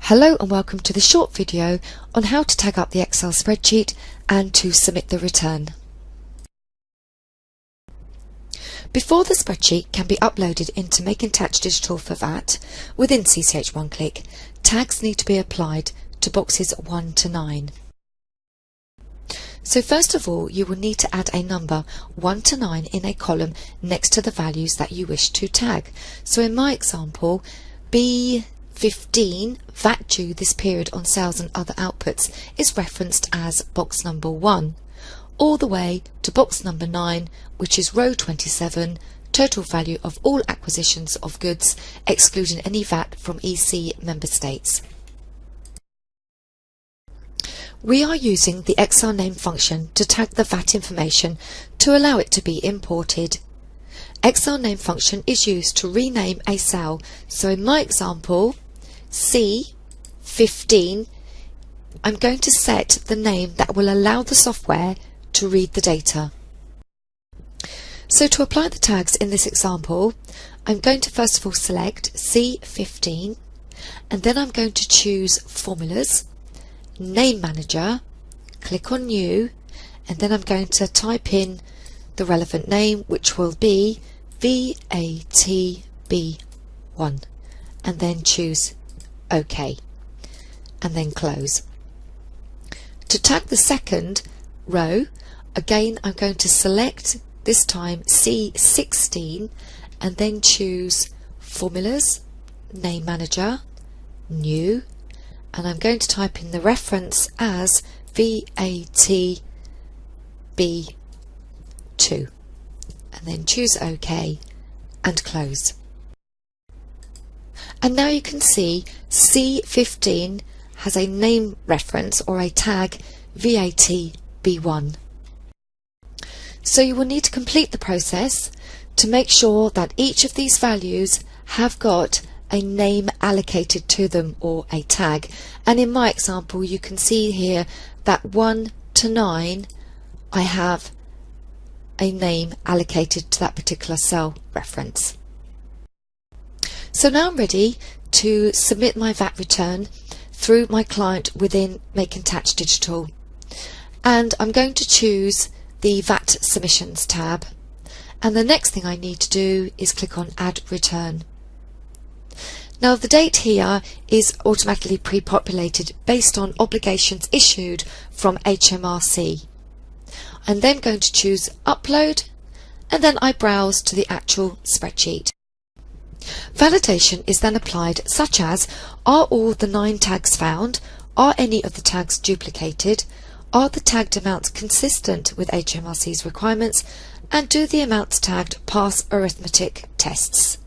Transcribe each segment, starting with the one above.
Hello and welcome to the short video on how to tag up the Excel spreadsheet and to submit the return. Before the spreadsheet can be uploaded into Macintosh Digital for VAT within CCH OneClick, tags need to be applied to boxes 1 to 9. So first of all, you will need to add a number 1 to 9 in a column next to the values that you wish to tag. So in my example, B15 VAT due this period on sales and other outputs is referenced as box number 1, all the way to box number 9, which is row 27, total value of all acquisitions of goods, excluding any VAT from EC member states. We are using the Excel name function to tag the VAT information to allow it to be imported. Excel name function is used to rename a cell, so in my example, C15, I'm going to set the name that will allow the software to read the data. So to apply the tags in this example, I'm going to first of all select C15, and then I'm going to choose Formulas, Name Manager, click on New, and then I'm going to type in the relevant name, which will be VATB1, and then choose OK, and then close. To tag the second row, again I'm going to select this time C16 and then choose Formulas, Name Manager, New, and I'm going to type in the reference as VATB2 and then choose OK and close. And now you can see C15 has a name reference or a tag VATB1. So you will need to complete the process to make sure that each of these values have got a name allocated to them or a tag. And in my example, you can see here that 1 to 9 I have a name allocated to that particular cell reference. So now I'm ready to submit my VAT return through my client within Macintosh Digital, and I'm going to choose the VAT Submissions tab, and the next thing I need to do is click on Add Return. Now the date here is automatically pre-populated based on obligations issued from HMRC. I'm then going to choose Upload, and then I browse to the actual spreadsheet. Validation is then applied, such as, are all the 9 tags found? Are any of the tags duplicated? Are the tagged amounts consistent with HMRC's requirements? And do the amounts tagged pass arithmetic tests?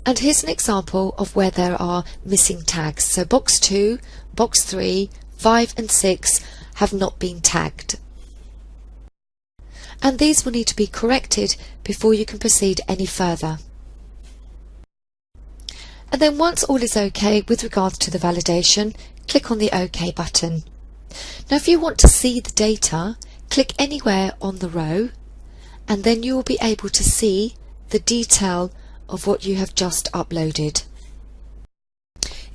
And here's an example of where there are missing tags. So box 2, box 3, 5 and 6 have not been tagged. And these will need to be corrected before you can proceed any further. And then once all is OK with regards to the validation, click on the OK button. Now if you want to see the data, click anywhere on the row, and then you will be able to see the detail of what you have just uploaded.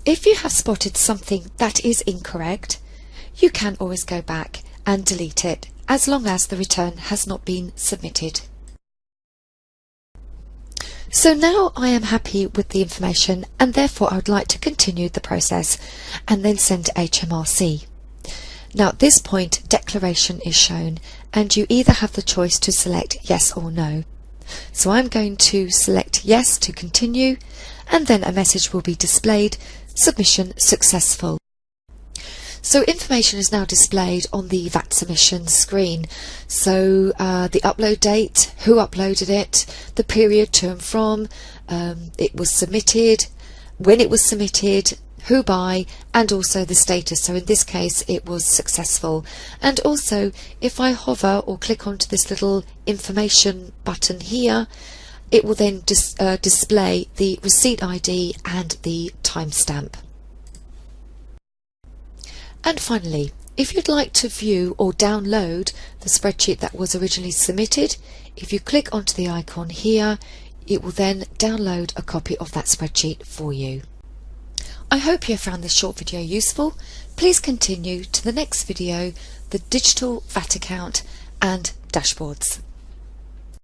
If you have spotted something that is incorrect, you can always go back and delete it, as long as the return has not been submitted. So now I am happy with the information, and therefore I would like to continue the process and then send to HMRC. Now at this point, declaration is shown, and you either have the choice to select yes or no. So I'm going to select yes to continue, and then a message will be displayed, submission successful. So information is now displayed on the VAT submission screen. So the upload date, who uploaded it, the period to and from, it was submitted, when it was submitted, who by, and also the status. So in this case it was successful. And also if I hover or click onto this little information button here, it will then display the receipt ID and the timestamp. And finally, if you'd like to view or download the spreadsheet that was originally submitted, if you click onto the icon here, it will then download a copy of that spreadsheet for you. I hope you found this short video useful. Please continue to the next video, the digital VAT account and dashboards.